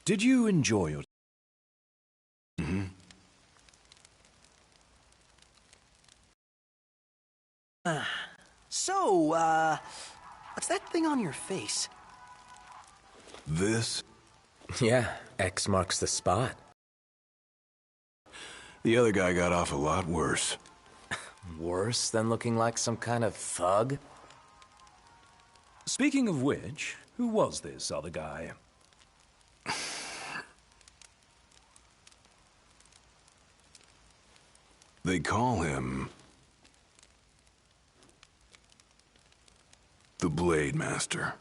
Did you enjoy your... Mm-hmm. What's that thing on your face? This? Yeah, X marks the spot. The other guy got off a lot worse. Worse than looking like some kind of thug? Speaking of which, who was this other guy? They call him... the Blade Master.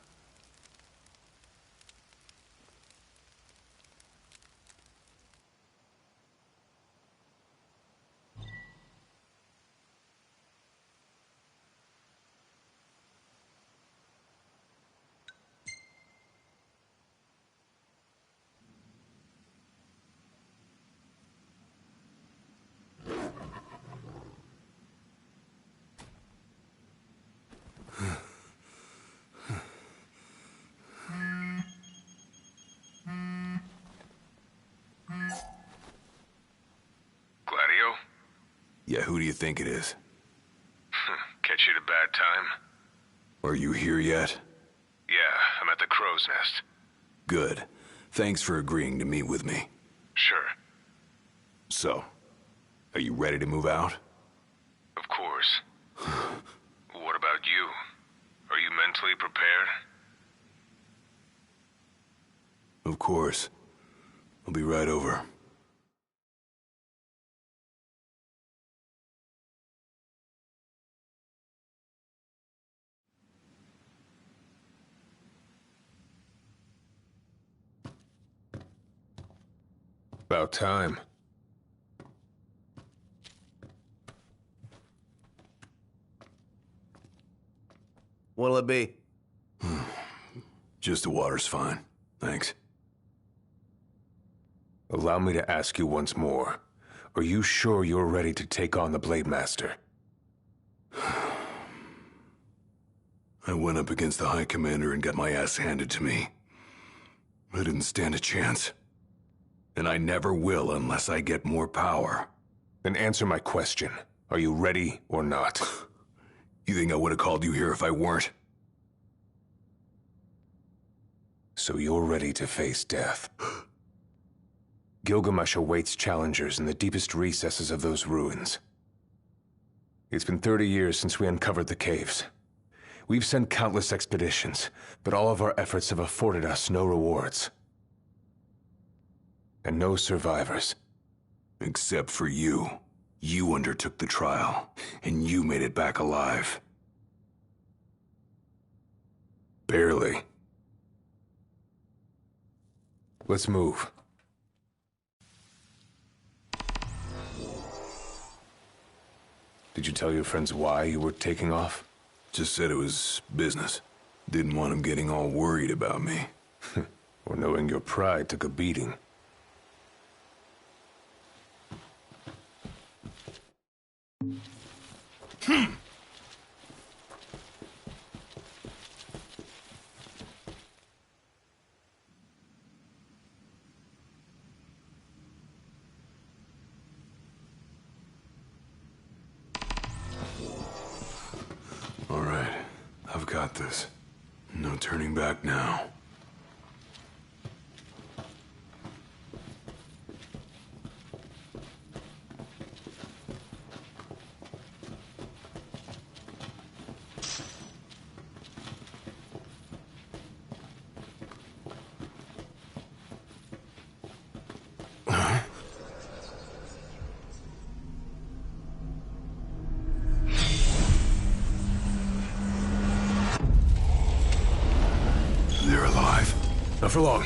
Yeah, who do you think it is? Catch you at a bad time? Are you here yet? Yeah, I'm at the Crow's Nest. Good. Thanks for agreeing to meet with me. Sure. So, are you ready to move out? Of course. What about you? Are you mentally prepared? Of course. I'll be right over. About time. What'll it be? Just the water's fine. Thanks. Allow me to ask you once more. Are you sure you're ready to take on the Blade Master? I went up against the High Commander and got my ass handed to me. I didn't stand a chance. And I never will unless I get more power. Then answer my question. Are you ready or not? You think I would have called you here if I weren't? So you're ready to face death. Gilgamesh awaits challengers in the deepest recesses of those ruins. It's been 30 years since we uncovered the caves. We've sent countless expeditions, but all of our efforts have afforded us no rewards. And no survivors. Except for you. You undertook the trial, and you made it back alive. Barely. Let's move. Did you tell your friends why you were taking off? Just said it was business. Didn't want them getting all worried about me. Or knowing your pride took a beating. All right, I've got this. No turning back now. They're alive. Not for long.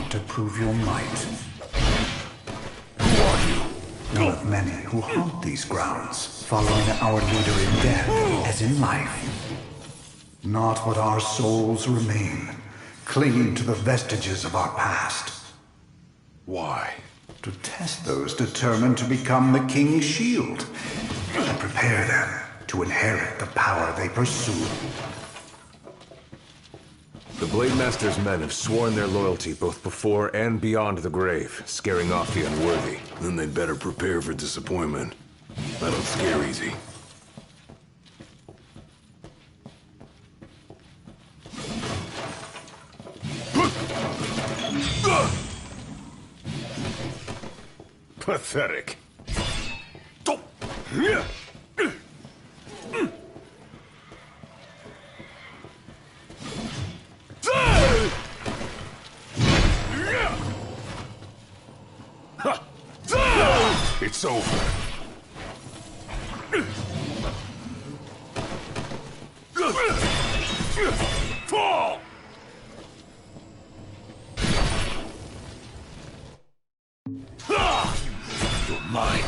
To prove your might. Who are you? One of many who haunt these grounds, following our leader in death as in life. Not but our souls remain, clinging to the vestiges of our past. Why? To test those determined to become the King's shield, and prepare them to inherit the power they pursue. The Blade Master's men have sworn their loyalty both before and beyond the grave, scaring off the unworthy. Then they'd better prepare for disappointment. I don't scare easy. Pathetic. It's over. Fall! You're mine.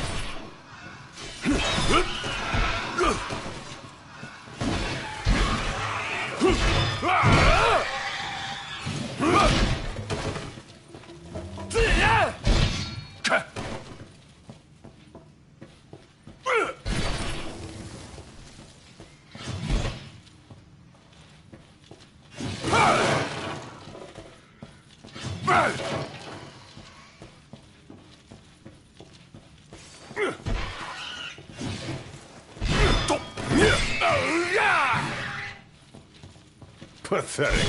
Pathetic.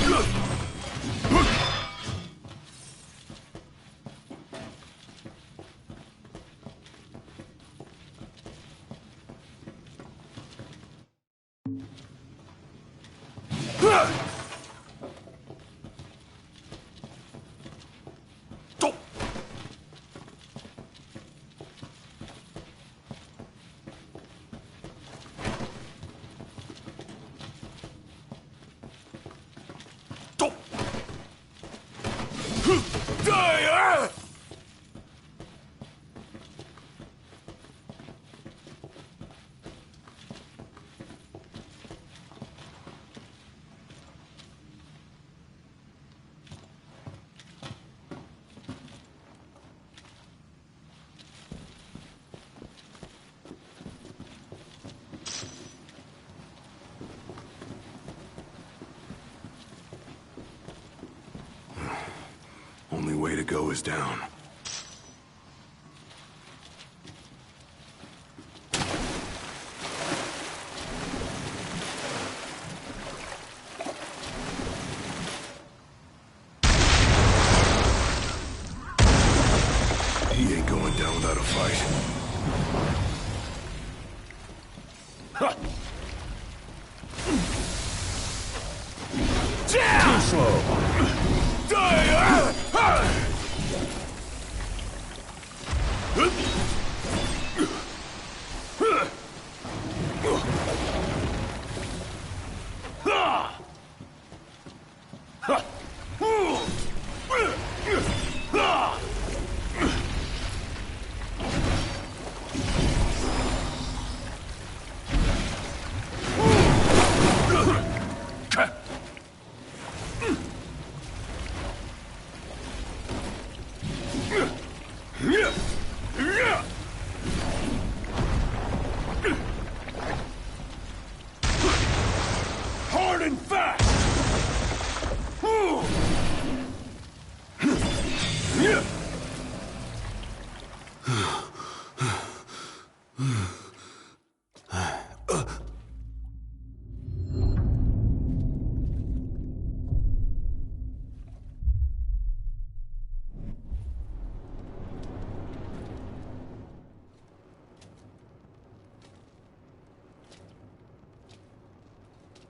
Only way to go is down. He ain't going down without a fight. Too slow. Hard and fast!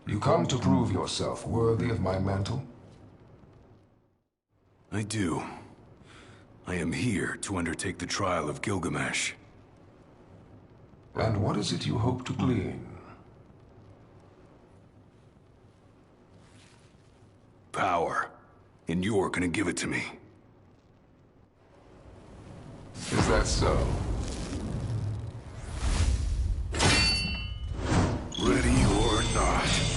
You come to prove yourself worthy of my mantle? I do. I am here to undertake the trial of Gilgamesh. And what is it you hope to glean? Power. And you're gonna give it to me. Is that so? Ready or not.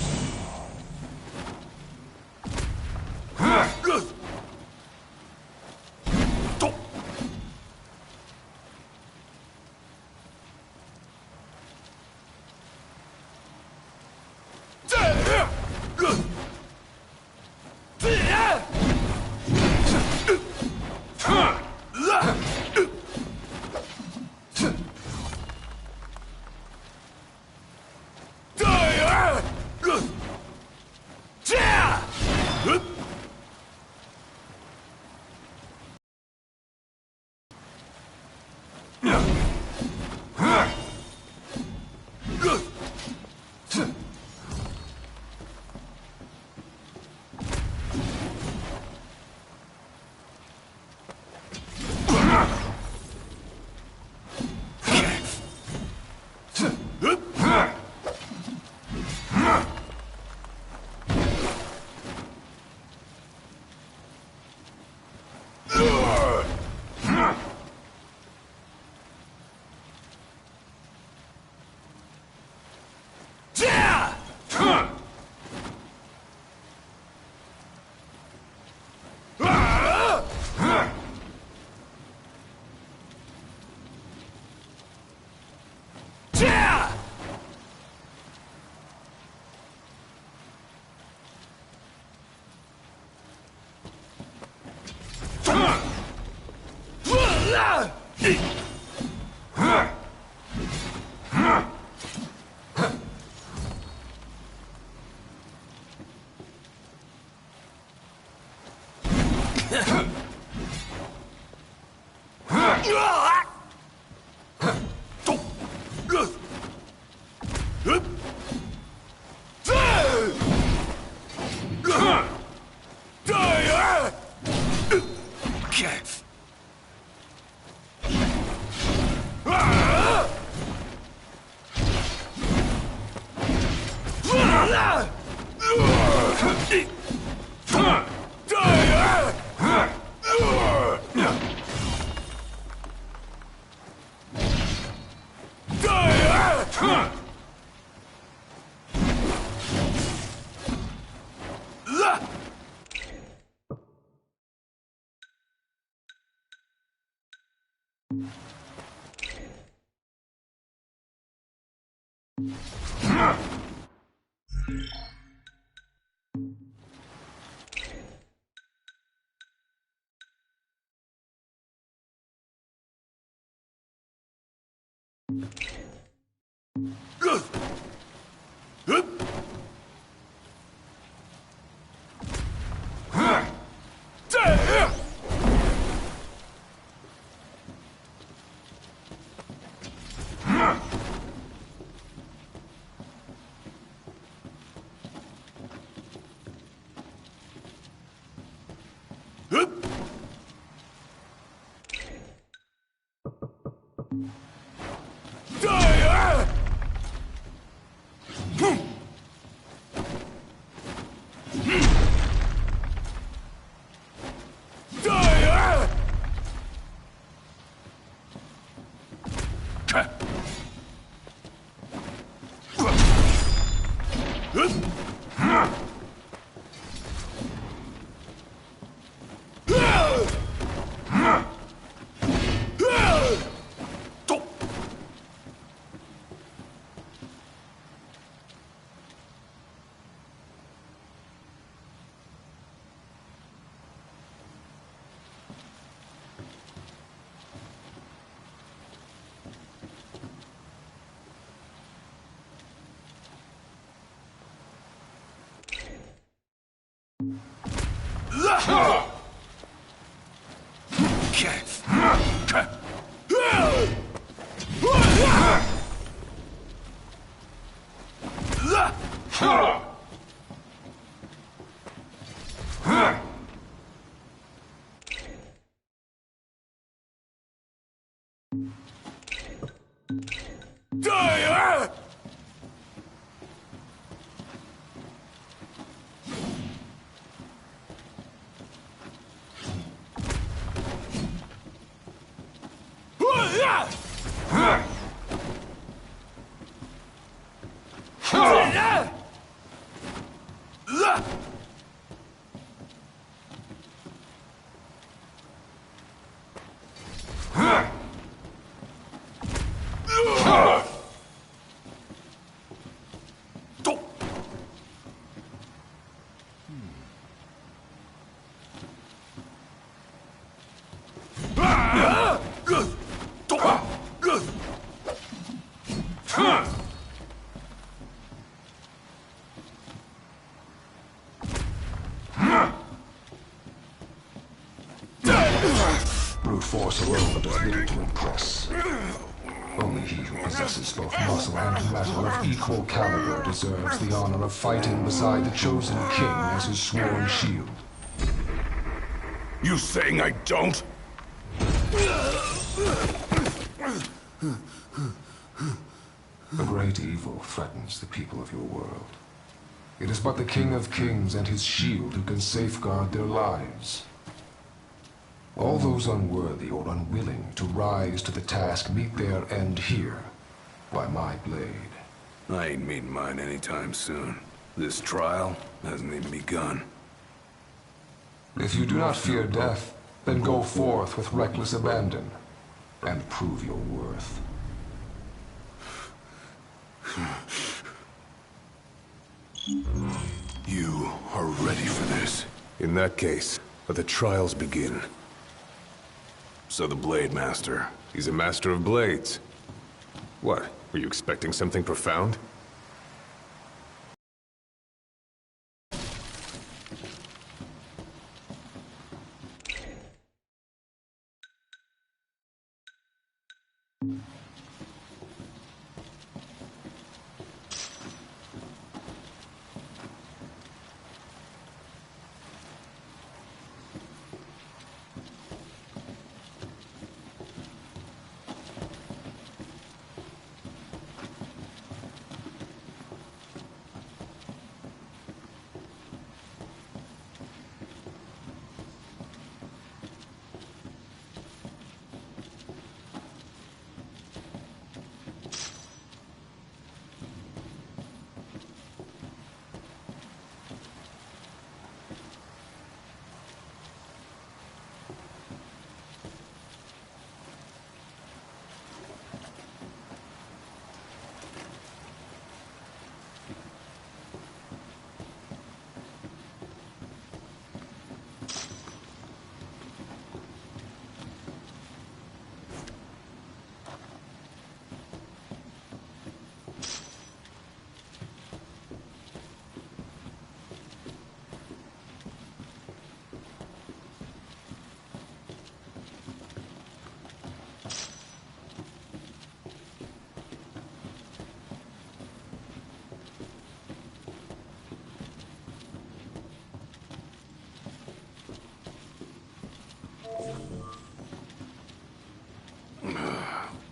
Brute force alone does little to impress. Only he who possesses both muscle and metal of equal caliber deserves the honor of fighting beside the chosen king as his sworn shield. You saying I don't? A great evil threatens the people of your world. It is but the King of Kings and his shield who can safeguard their lives. All those unworthy or unwilling to rise to the task meet their end here, by my blade. I ain't meeting mine anytime soon. This trial hasn't even begun. If you do not fear death, then go forth with reckless abandon, and prove your worth. You are ready for this. In that case, let the trials begin. So the Blade Master He's a master of blades. What, were you expecting something profound?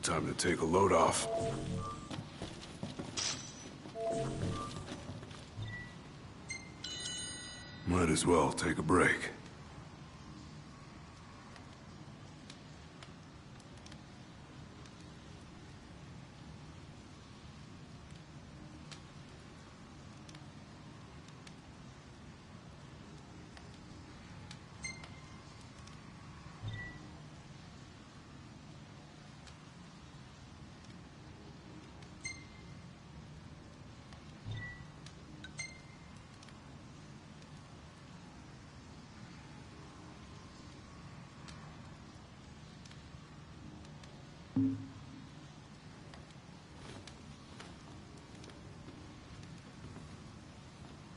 Time to take a load off. Might as well take a break.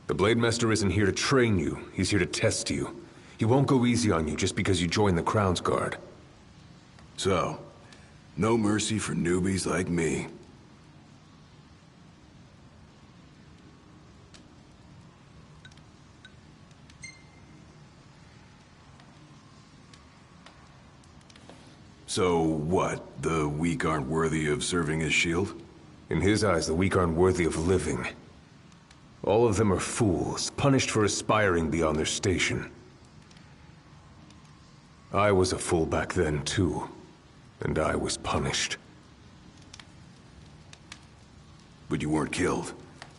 The Blade Master isn't here to train you, he's here to test you. He won't go easy on you just because you joined the Crown's Guard. So, no mercy for newbies like me. So what? The weak aren't worthy of serving as shield? In his eyes, the weak aren't worthy of living. All of them are fools, punished for aspiring beyond their station. I was a fool back then, too. And I was punished. But you weren't killed.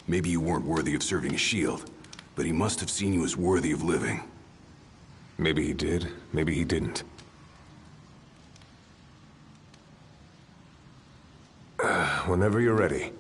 Maybe you weren't worthy of serving as shield, but he must have seen you as worthy of living. Maybe he did, maybe he didn't. Whenever you're ready.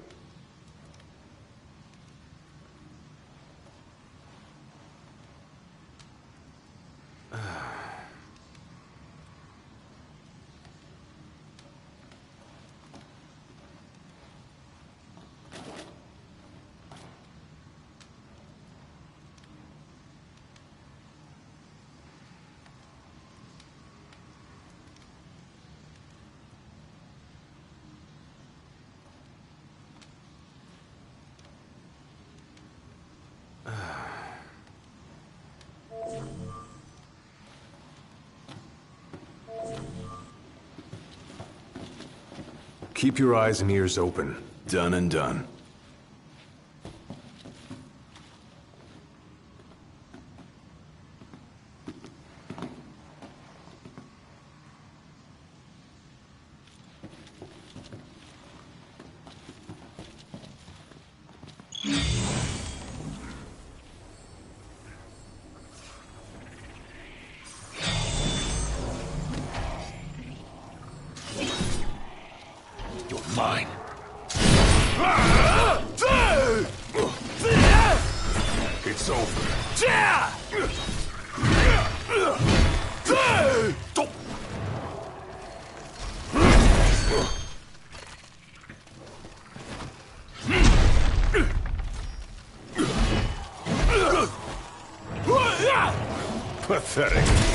Keep your eyes and ears open. Done and done. Mine. It's over. Pathetic.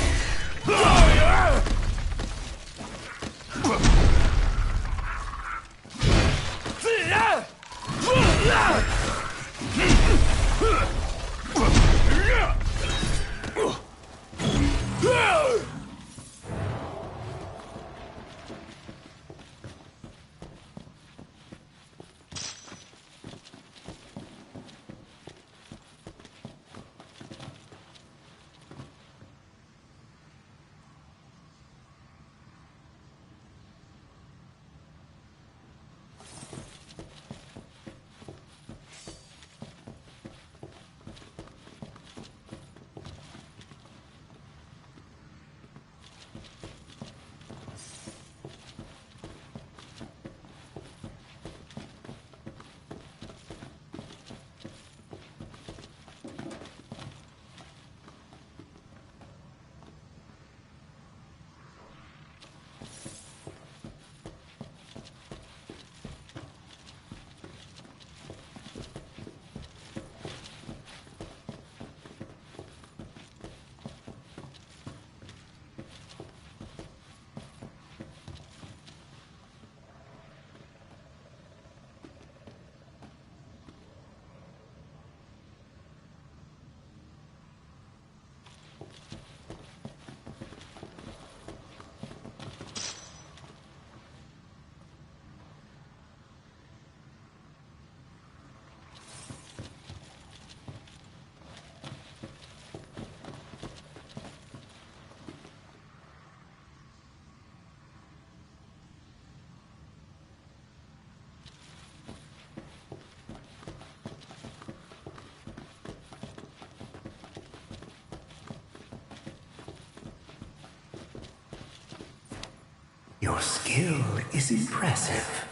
Your skill is impressive.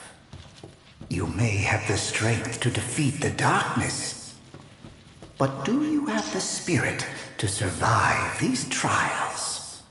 You may have the strength to defeat the darkness, but do you have the spirit to survive these trials?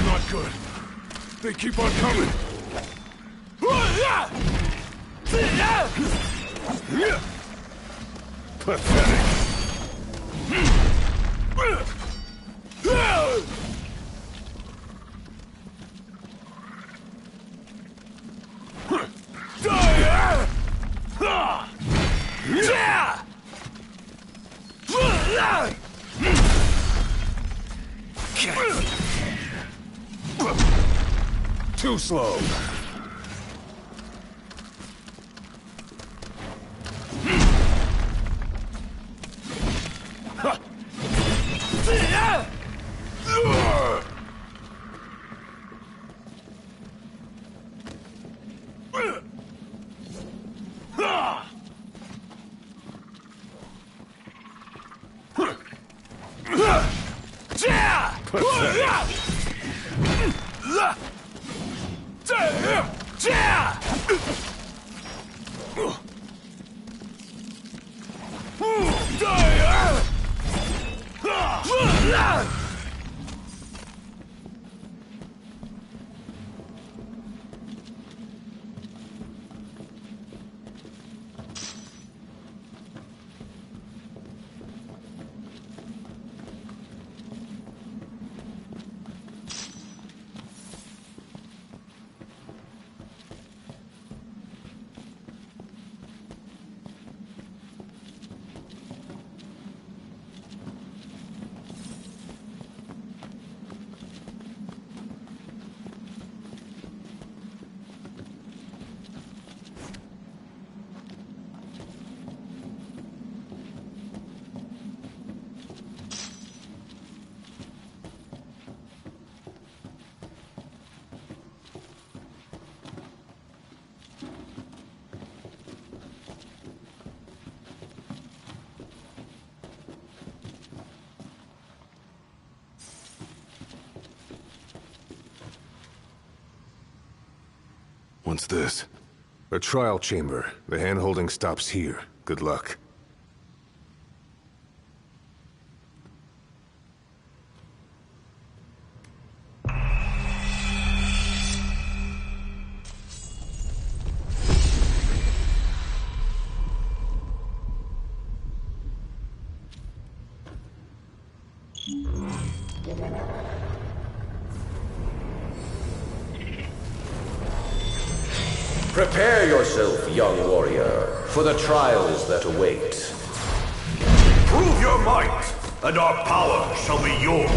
Not good. They keep on coming. Pathetic. Too slow. What's this? A trial chamber. The hand-holding stops here. Good luck. Prepare yourself, young warrior, for the trials that await. Prove your might, and our power shall be yours.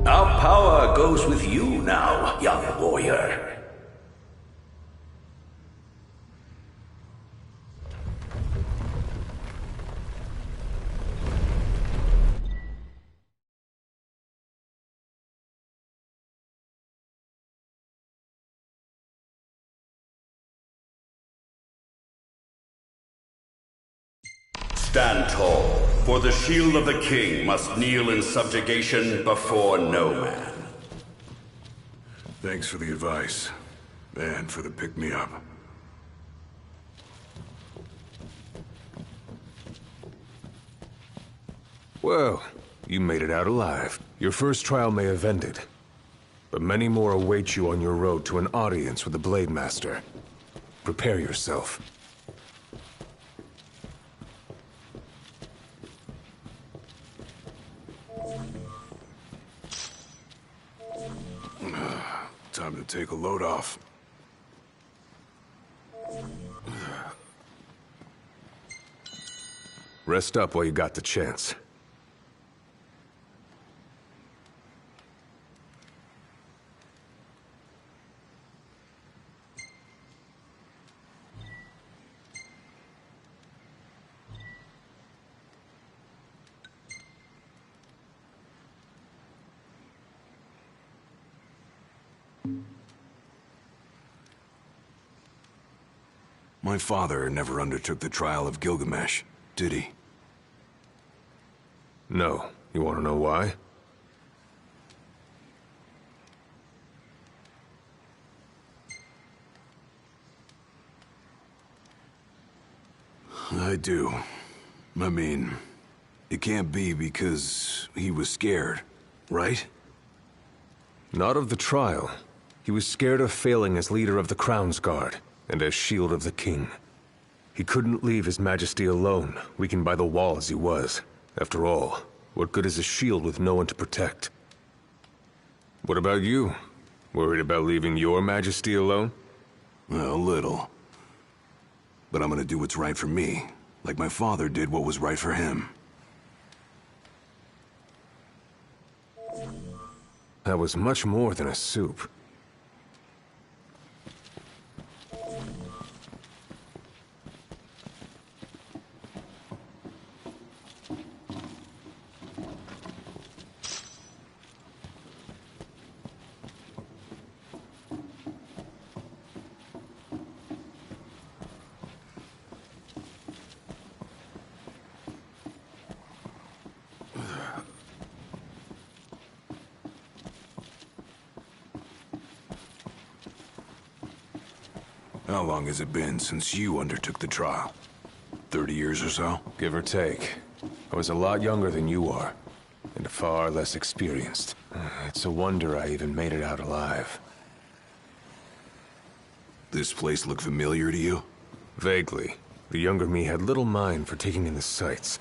Our power goes with you now, young warrior. Stand tall, for the shield of the king must kneel in subjugation before no man. Thanks for the advice, and for the pick-me-up. Well, you made it out alive. Your first trial may have ended, but many more await you on your road to an audience with the Blade Master. Prepare yourself. Time to take a load off. Rest up while you got the chance. My father never undertook the trial of Gilgamesh, did he? No. You want to know why? I do. I mean, it can't be because he was scared, right? Not of the trial. He was scared of failing as leader of the Crown's Guard, and as shield of the king. He couldn't leave His Majesty alone, weakened by the wall as he was. After all, what good is a shield with no one to protect? What about you? Worried about leaving your majesty alone? A little. But I'm gonna do what's right for me, like my father did what was right for him. That was much more than a soup. How long has it been since you undertook the trial? 30 years or so? Give or take. I was a lot younger than you are, and far less experienced. It's a wonder I even made it out alive. This place look familiar to you? Vaguely. The younger me had little mind for taking in the sights.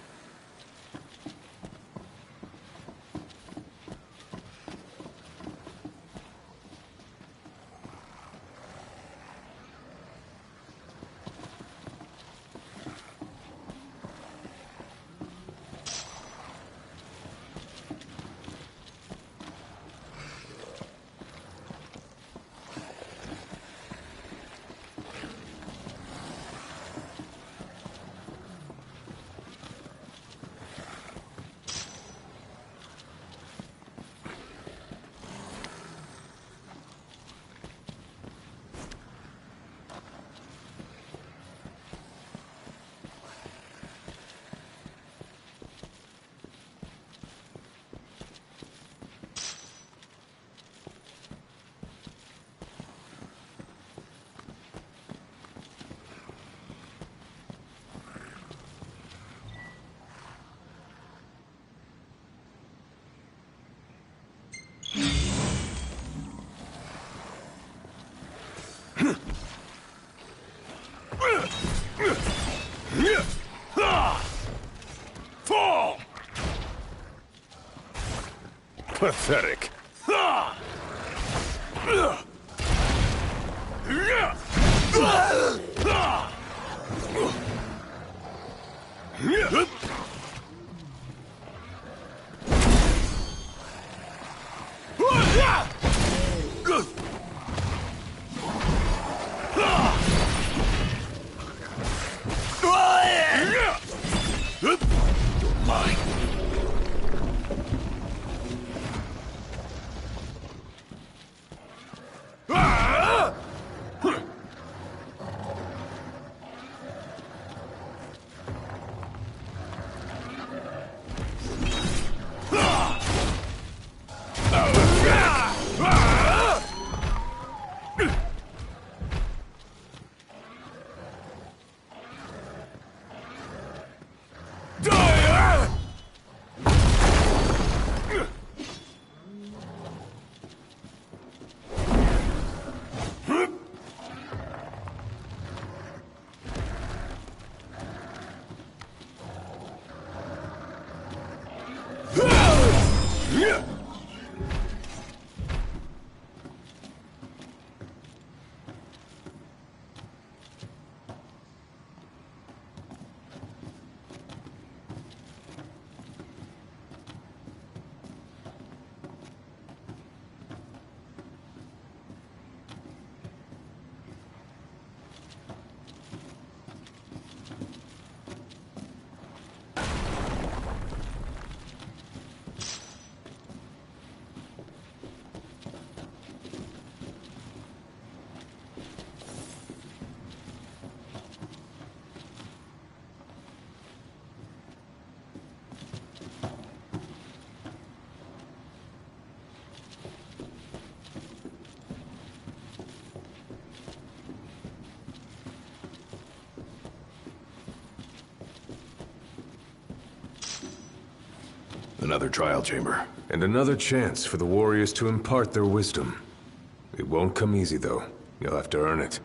Fall! Pathetic. Another trial chamber. And another chance for the warriors to impart their wisdom. It won't come easy, though. You'll have to earn it.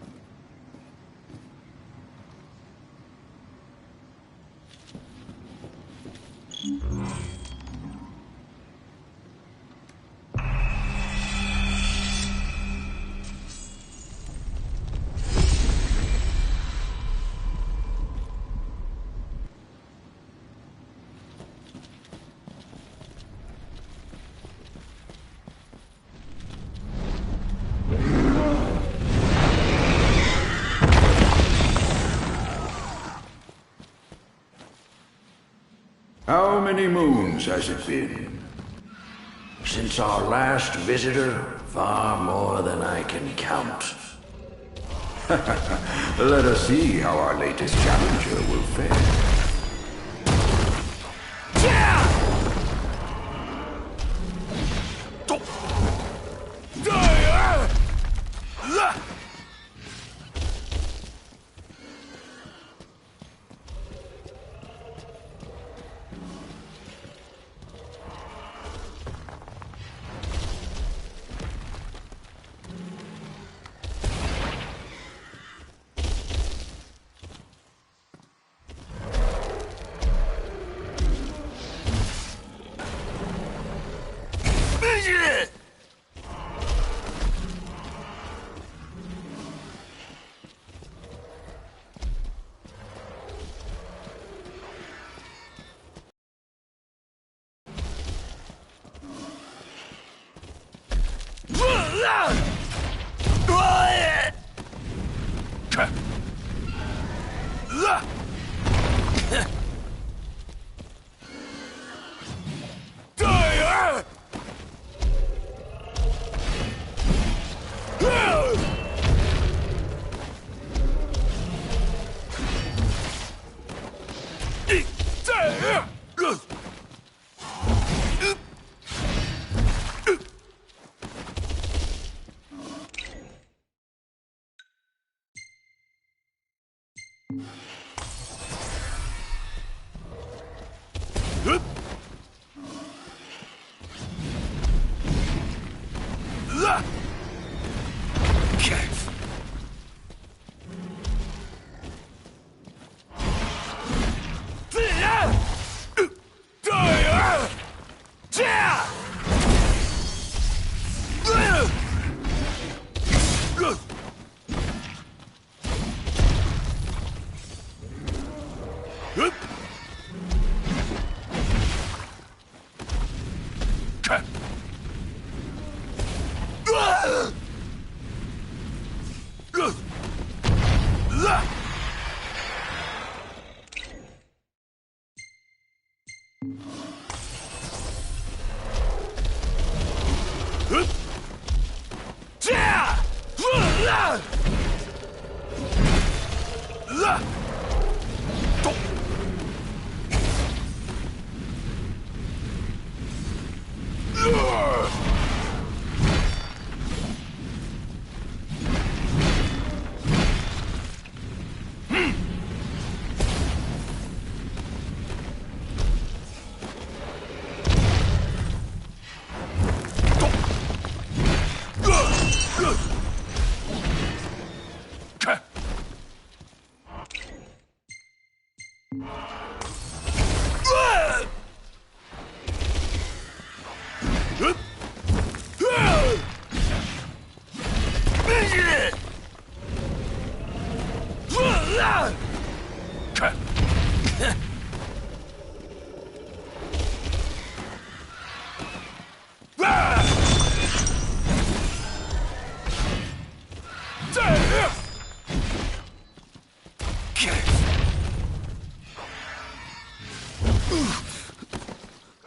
How many moons has it been? Since our last visitor, far more than I can count. Let us see how our latest challenger will fare.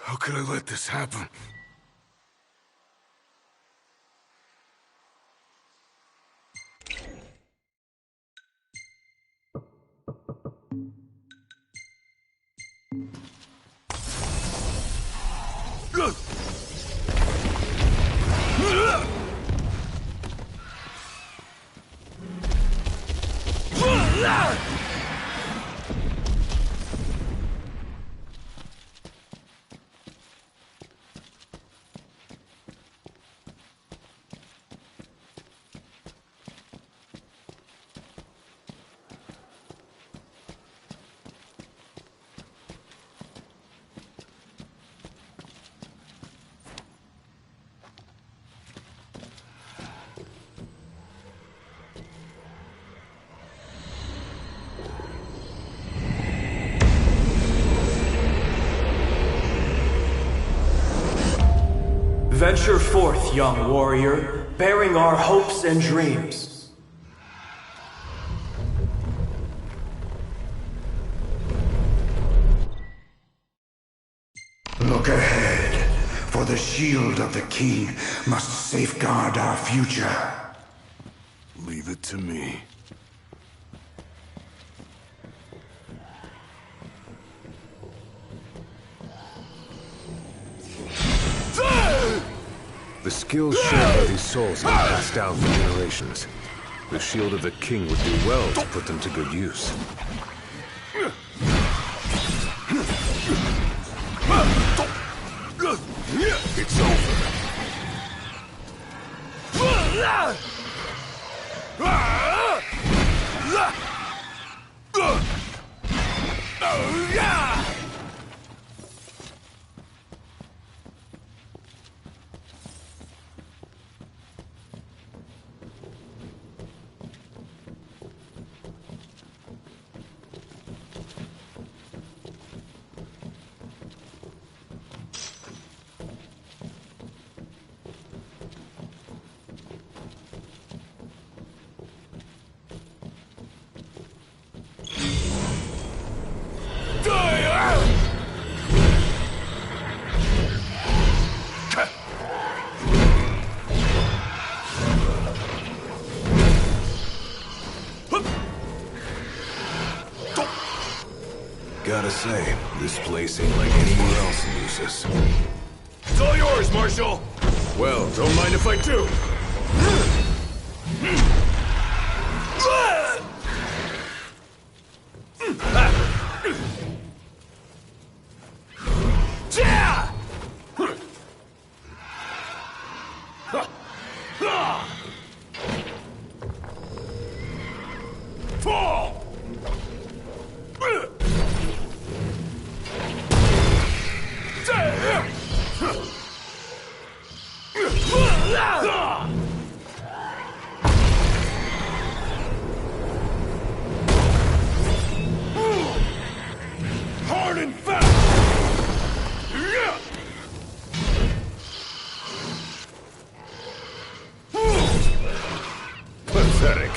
How could I let this happen? Venture forth, young warrior, bearing our hopes and dreams. the shield of the king must safeguard our future. Leave it to me. The skills shared by these souls have passed down for generations. The shield of the king would do well to put them to good use. It's over. Gotta say, this place ain't like anywhere else in Lucis. It's all yours, Marshal! Well, don't mind if I do. Hard and fast! Pathetic.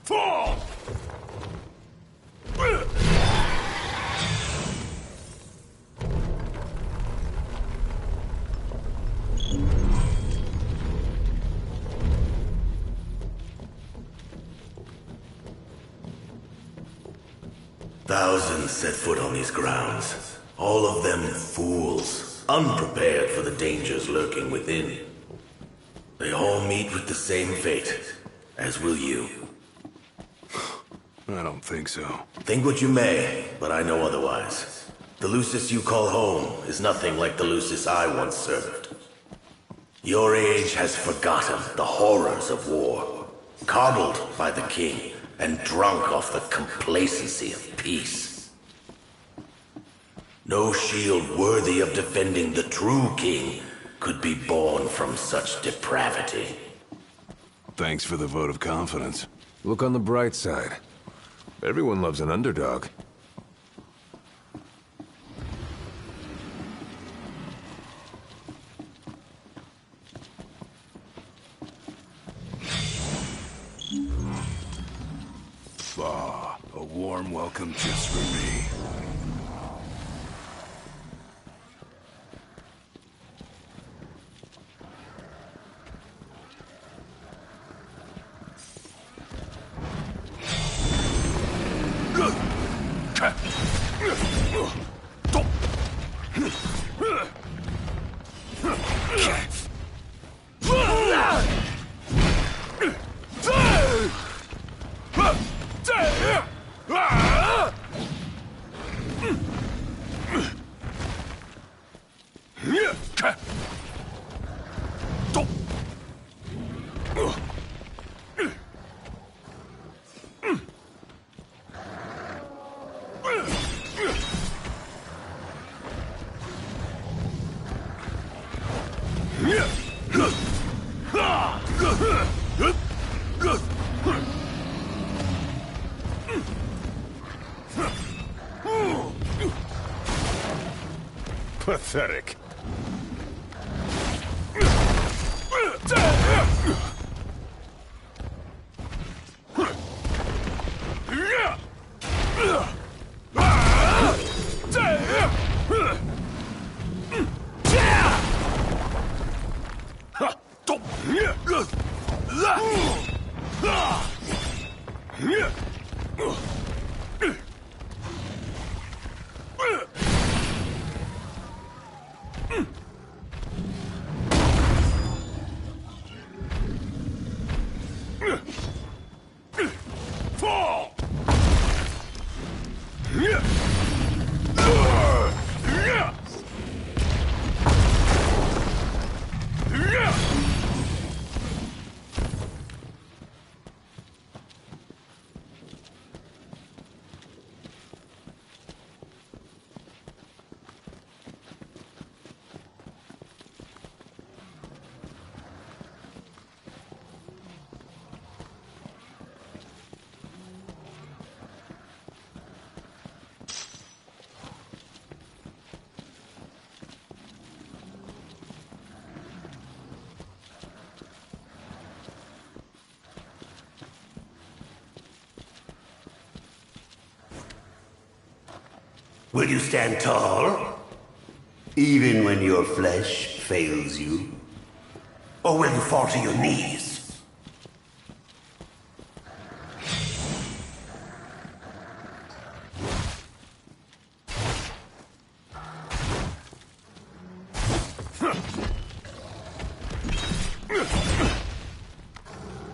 Fall! Thousands set foot on these grounds. All of them fools, unprepared for the dangers lurking within. They all meet with the same fate, as will you. I don't think so. Think what you may, but I know otherwise. The Lucis you call home is nothing like the Lucis I once served. Your age has forgotten the horrors of war, coddled by the king, and drunk off the complacency of peace. No shield worthy of defending the true king could be born from such depravity. Thanks for the vote of confidence. Look on the bright side. Everyone loves an underdog. Ah, a warm welcome just for me. Pathetic. Will you stand tall? Even when your flesh fails you? Or will you fall to your knees?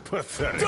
Pathetic.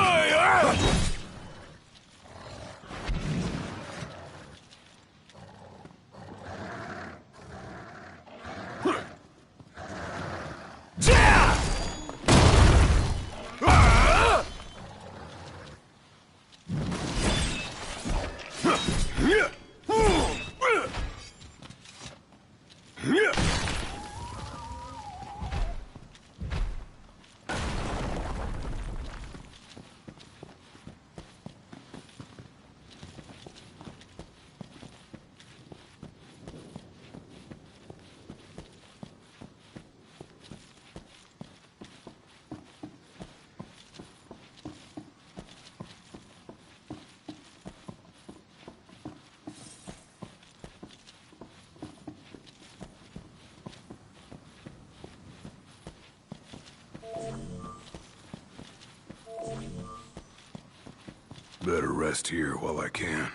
Better rest here while I can.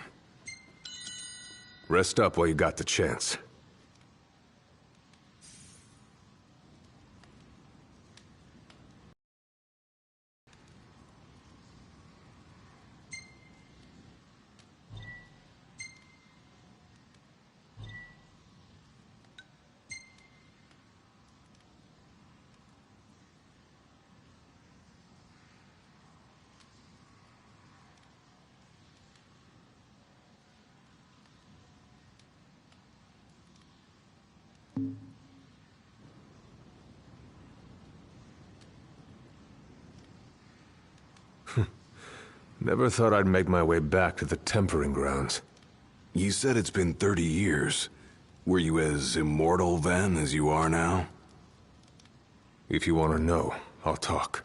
Rest up while you got the chance. Never thought I'd make my way back to the tempering grounds. You said it's been 30 years. Were you as immortal then as you are now? If you want to know, I'll talk.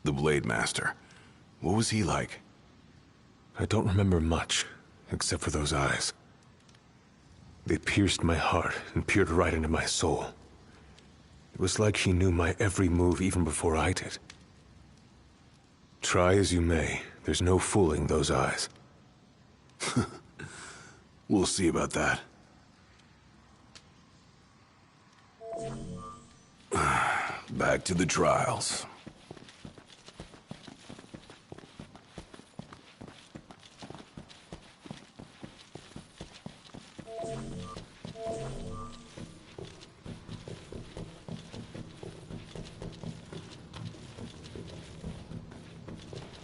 The Blade Master. What was he like? I don't remember much, except for those eyes. They pierced my heart and peered right into my soul. It was like he knew my every move even before I did. Try as you may, there's no fooling those eyes. We'll see about that. Back to the trials.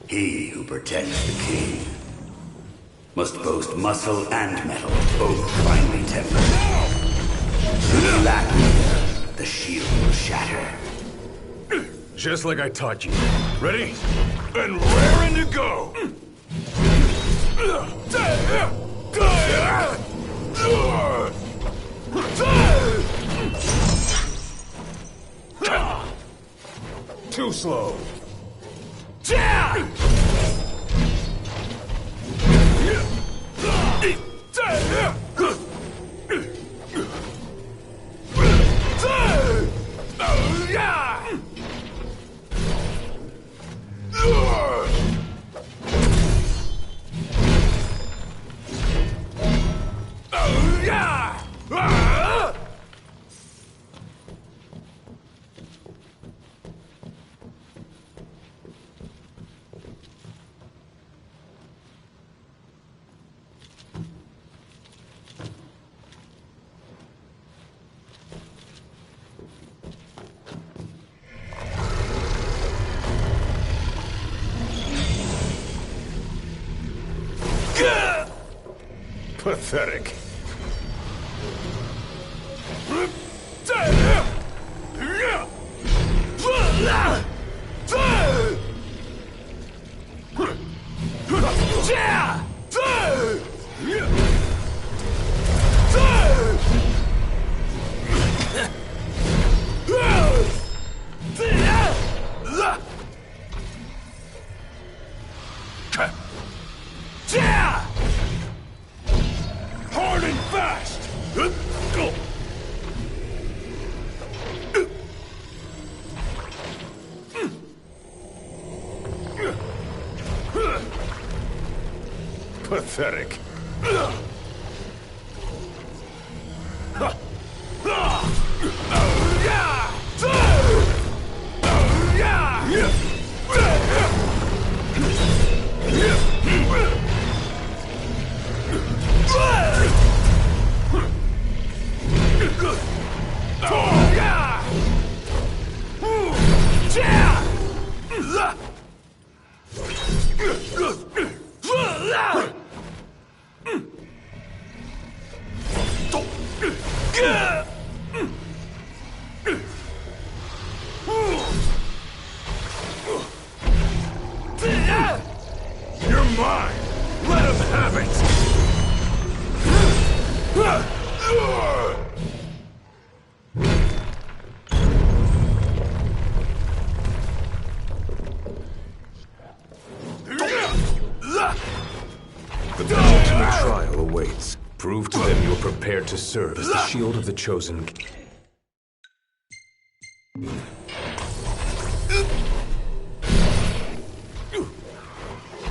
He who protects the king must boast muscle and metal, both finely tempered. Should you lack either, the shield will shatter. Just like I taught you. Ready? And raring to go! Pathetic. Hard and fast! Pathetic. You're mine! Let him have it! The penultimate trial awaits. Prove to them you are prepared to serve as the shield of the chosen.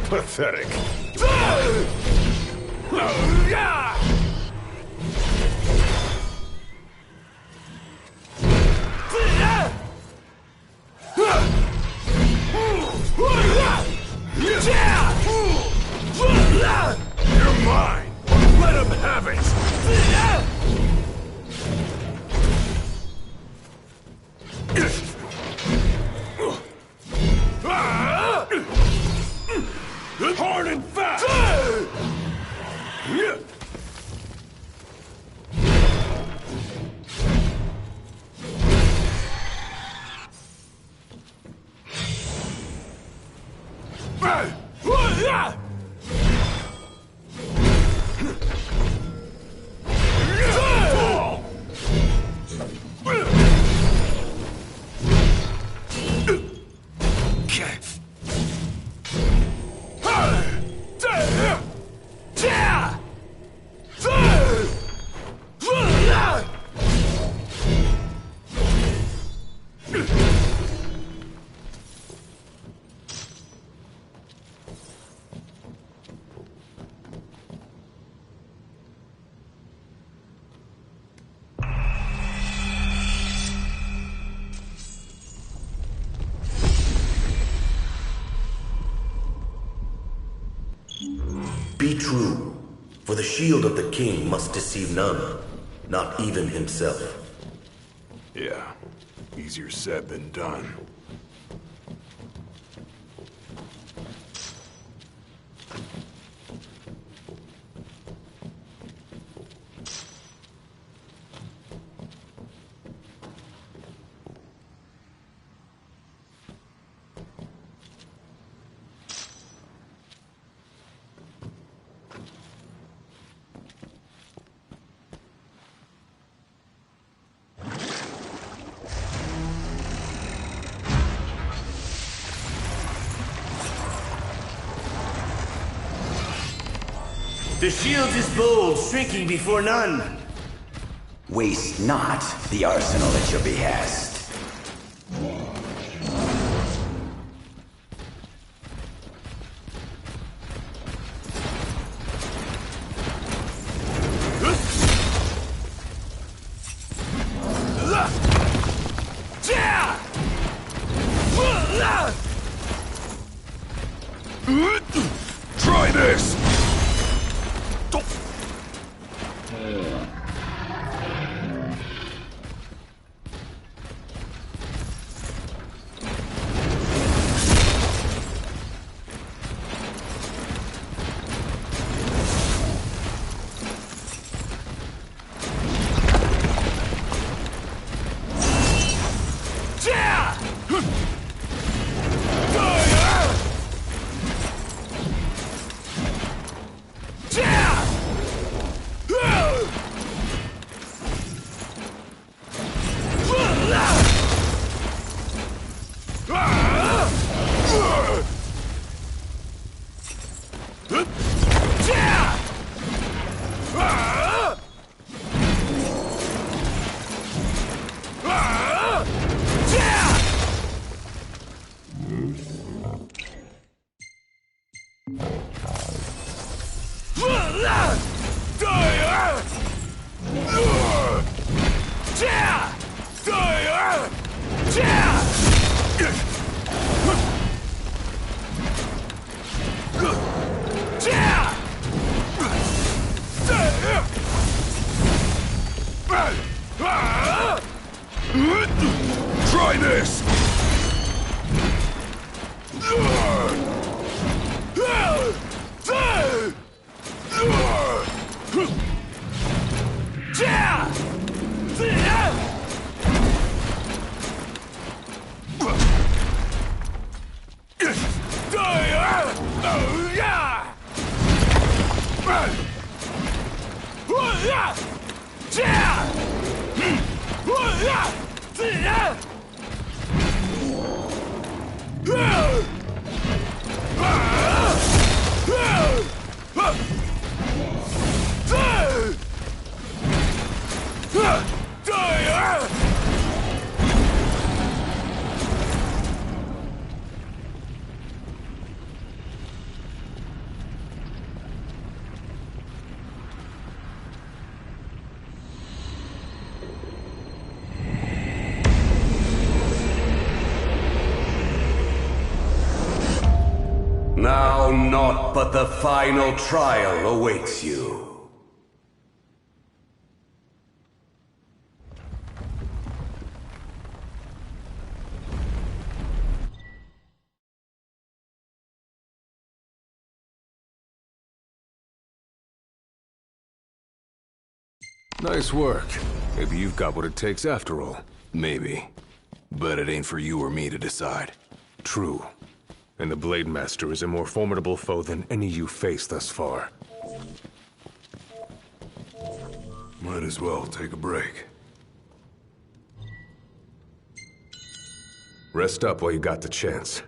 Pathetic. You're mine! Let him have it! Hard and fast! Be true, for the shield of the king must deceive none, not even himself. Yeah, easier said than done. The shield is bold, shrinking before none. Waste not the arsenal at your behest. Try this! Try this! Now naught but the final trial awaits you. Nice work. Maybe you've got what it takes after all. Maybe. But it ain't for you or me to decide. True. And the Blade Master is a more formidable foe than any you faced thus far. Might as well take a break. Rest up while you got the chance.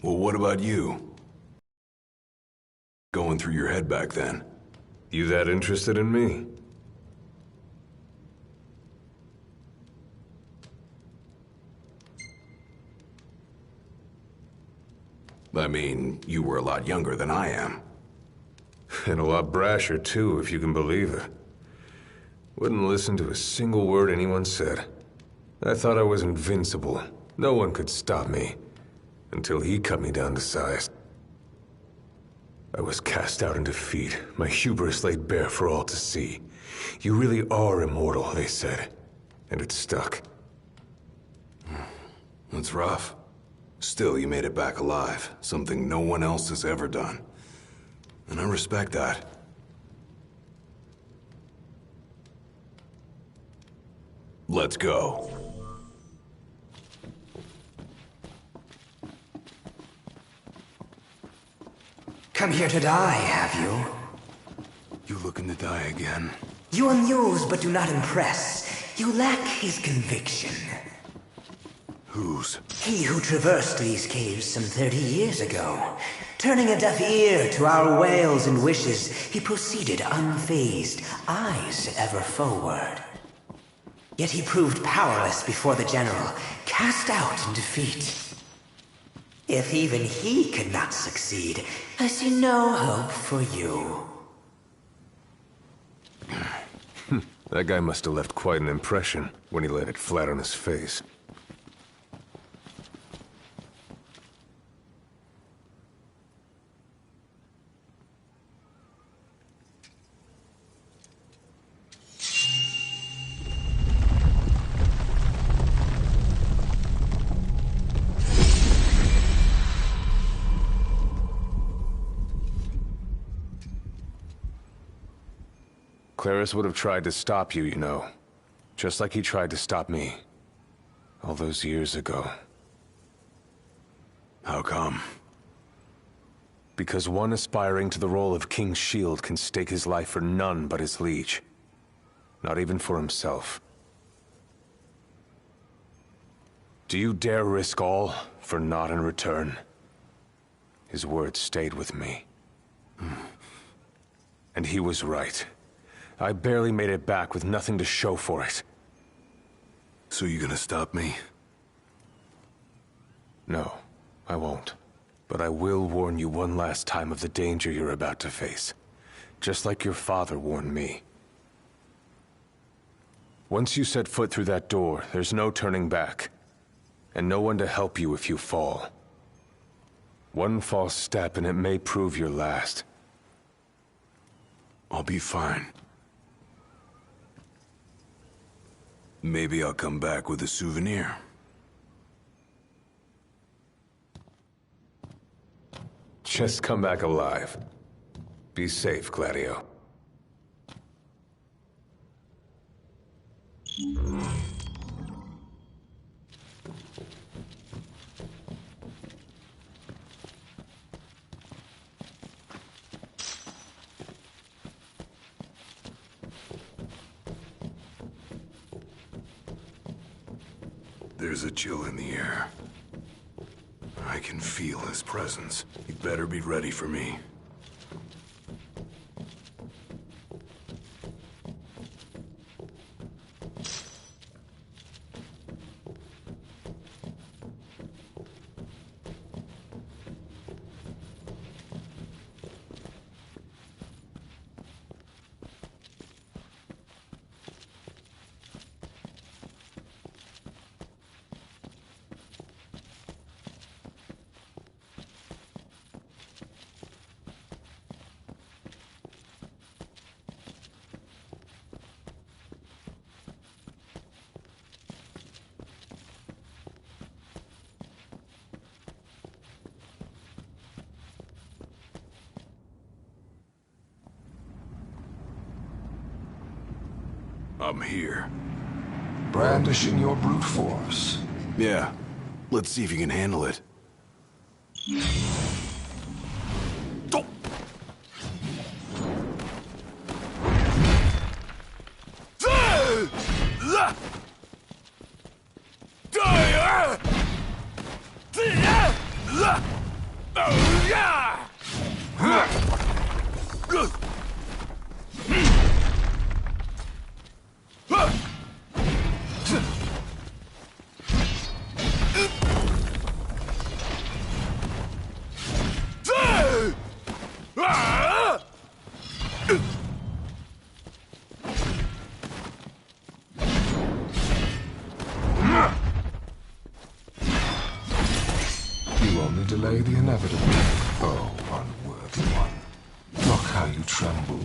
Well, what about you? Going through your head back then? You that interested in me? I mean, you were a lot younger than I am. And a lot brasher, too, if you can believe it. Wouldn't listen to a single word anyone said. I thought I was invincible. No one could stop me. Until he cut me down to size. I was cast out in defeat, my hubris laid bare for all to see. You really are immortal, they said. And it stuck. That's rough. Still, you made it back alive. Something no one else has ever done. And I respect that. Let's go. Come here to die, have you? You looking to die again? You amuse but do not impress. You lack his conviction. Whose? He who traversed these caves some 30 years ago. Turning a deaf ear to our wails and wishes, he proceeded unfazed, eyes ever forward. Yet he proved powerless before the general, cast out in defeat. If even he could not succeed, I see no hope for you. That guy must have left quite an impression when he laid it flat on his face. Claris would have tried to stop you, you know. Just like he tried to stop me. All those years ago. How come? Because one aspiring to the role of King's Shield can stake his life for none but his liege. Not even for himself. Do you dare risk all for naught in return? His words stayed with me. And he was right. I barely made it back with nothing to show for it. So you gonna stop me? No, I won't. But I will warn you one last time of the danger you're about to face. Just like your father warned me. Once you set foot through that door, there's no turning back. And no one to help you if you fall. One false step and it may prove your last. I'll be fine. Maybe I'll come back with a souvenir. Just come back alive. Be safe, Gladio. There's a chill in the air. I can feel his presence. He'd better be ready for me. I'm here. Brandishing your brute force. Yeah. Let's see if you can handle it. Delay the inevitable. Oh, unworthy one. Look how you tremble.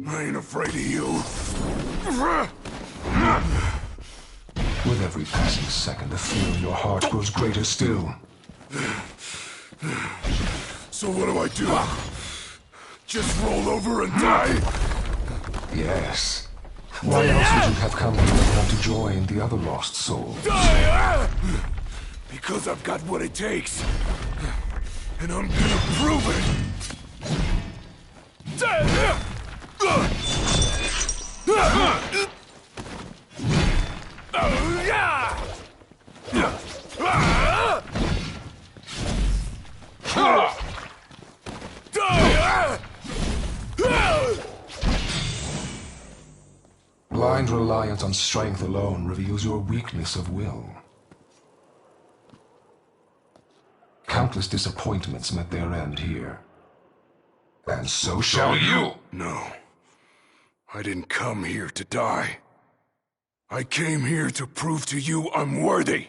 I ain't afraid of you. With every passing second, the fear in your heart grows greater still. So what do? Just roll over and die? Yes. Why else would you have come here if not to join the other lost souls? Because I've got what it takes. And I'm gonna prove it. Blind reliance on strength alone reveals your weakness of will. Countless disappointments met their end here. And so shall you! No. I didn't come here to die. I came here to prove to you I'm worthy.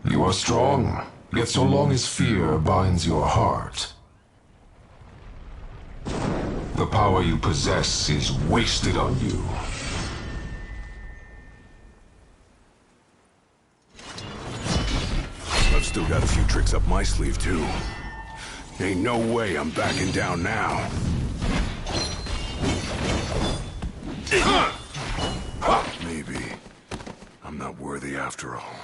You are strong, yet so long as fear binds your heart, the power you possess is wasted on you. I've still got a few tricks up my sleeve, too. Ain't no way I'm backing down now. Maybe I'm not worthy after all.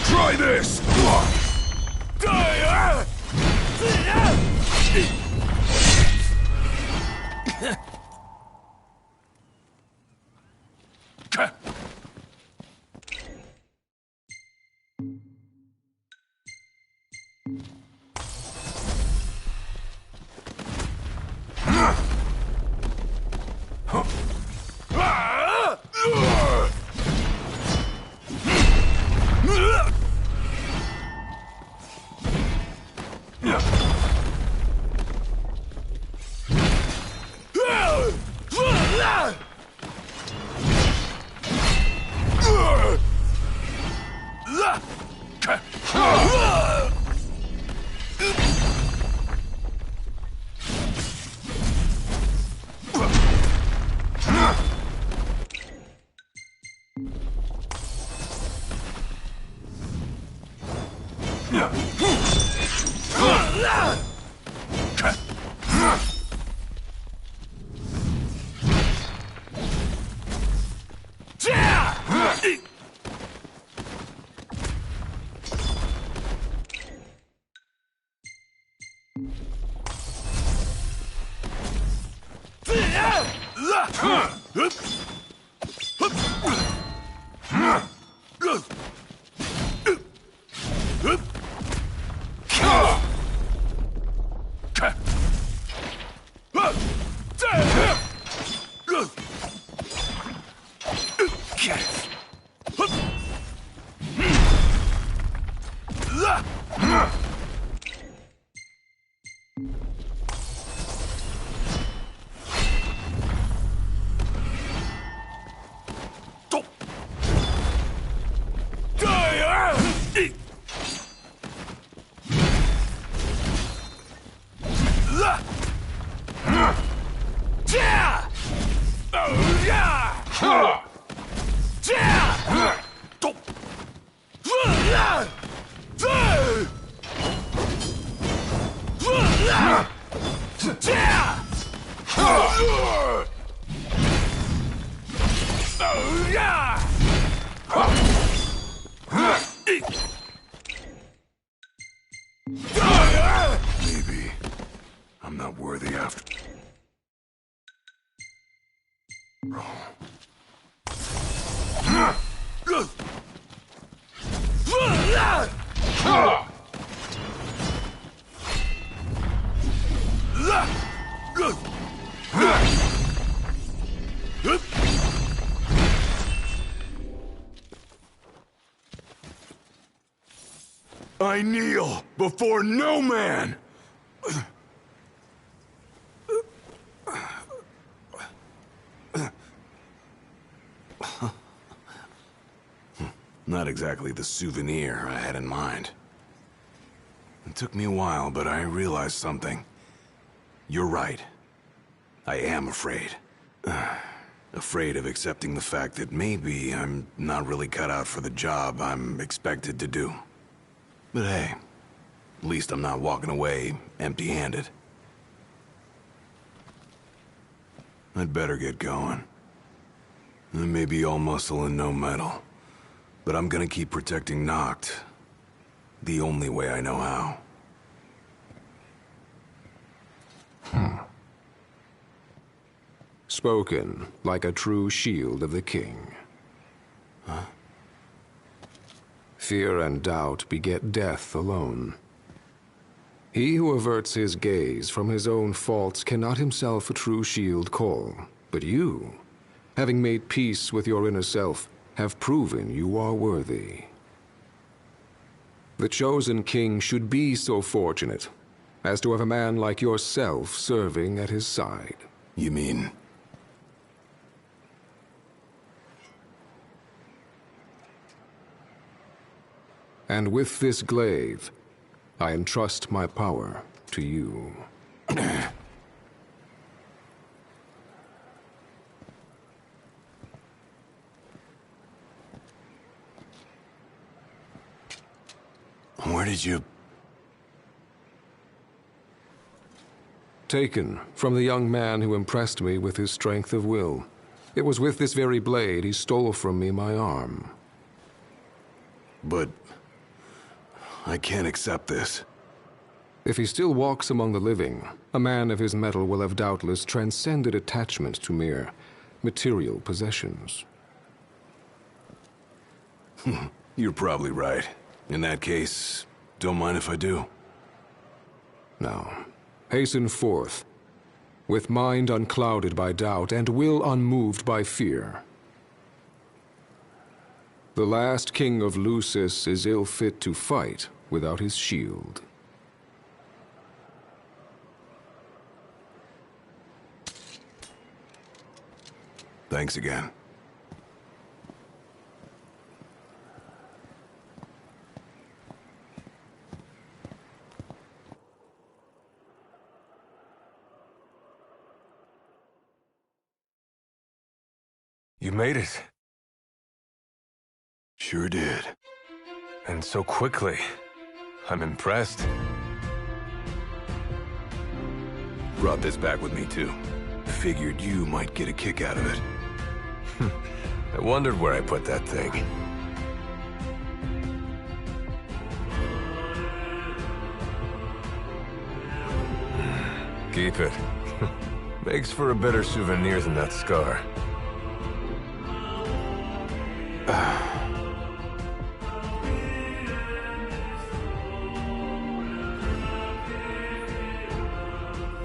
Try this! Maybe I'm not worthy after all. I kneel before no man! Not exactly the souvenir I had in mind. It took me a while, but I realized something. You're right. I am afraid. Afraid of accepting the fact that maybe I'm not really cut out for the job I'm expected to do. But hey, at least I'm not walking away empty-handed. I'd better get going. I may be all muscle and no metal, but I'm gonna keep protecting Noct the only way I know how. Spoken like a true shield of the king. Huh? Fear and doubt beget death alone. He who averts his gaze from his own faults cannot himself a true shield call. But you, having made peace with your inner self, have proven you are worthy. The chosen king should be so fortunate as to have a man like yourself serving at his side. You mean... And with this glaive, I entrust my power to you. Where did you... Taken from the young man who impressed me with his strength of will. It was with this very blade he stole from me my arm. But... I can't accept this. If he still walks among the living, a man of his mettle will have doubtless transcended attachment to mere material possessions. You're probably right. In that case, don't mind if I do. Now, hasten forth, with mind unclouded by doubt and will unmoved by fear. The last king of Lucis is ill fit to fight without his shield. Thanks again. You made it. Sure did. And so quickly. I'm impressed. Brought this back with me, too. Figured you might get a kick out of it. I wondered where I put that thing. Keep it. Makes for a better souvenir than that scar.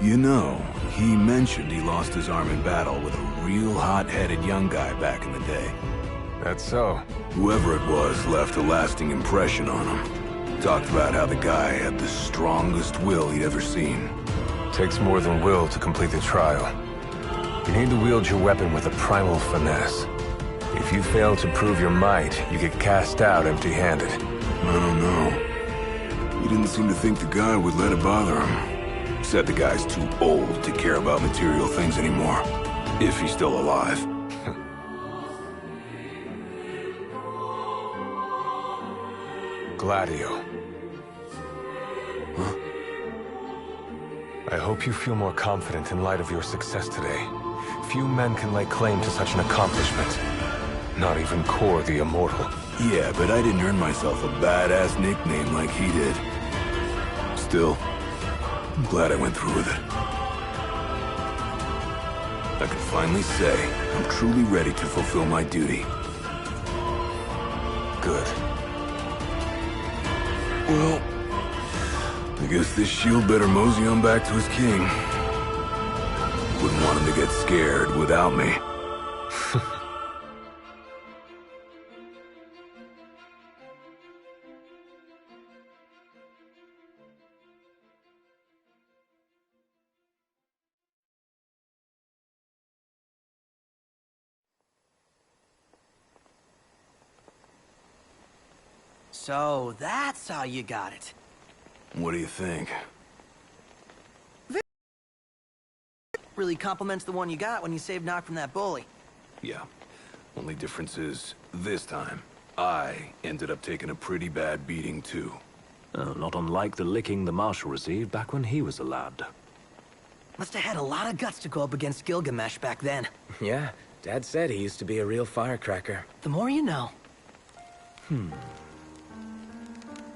You know, he mentioned he lost his arm in battle with a real hot-headed young guy back in the day. That's so. Whoever it was left a lasting impression on him. Talked about how the guy had the strongest will he'd ever seen. Takes more than will to complete the trial. You need to wield your weapon with a primal finesse. If you fail to prove your might, you get cast out empty-handed. I don't know. He didn't seem to think the guy would let it bother him. Said the guy's too old to care about material things anymore. If he's still alive. Gladio. Huh? I hope you feel more confident in light of your success today. Few men can lay claim to such an accomplishment. Not even Kor the Immortal. Yeah, but I didn't earn myself a badass nickname like he did. Still, I'm glad I went through with it. I can finally say I'm truly ready to fulfill my duty. Good. Well, I guess this shield better mosey on back to his king. Wouldn't want him to get scared without me. So that's how you got it. What do you think? Really compliments the one you got when you saved Nock from that bully. Yeah. Only difference is, this time, I ended up taking a pretty bad beating, too. Not unlike the licking the Marshal received back when he was a lad. Must have had a lot of guts to go up against Gilgamesh back then. Yeah, Dad said he used to be a real firecracker. The more you know.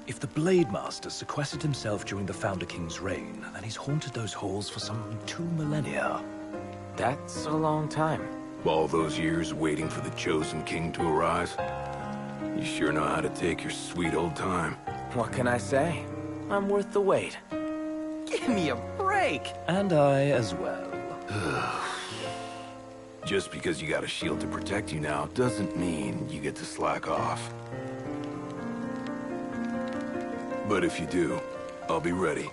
If the Blade Master sequestered himself during the Founder King's reign, then he's haunted those halls for some 2 millennia. That's a long time. All those years waiting for the Chosen King to arise? You sure know how to take your sweet old time. What can I say? I'm worth the wait. Give me a break! And I as well. Just because you got a shield to protect you now doesn't mean you get to slack off. But if you do, I'll be ready.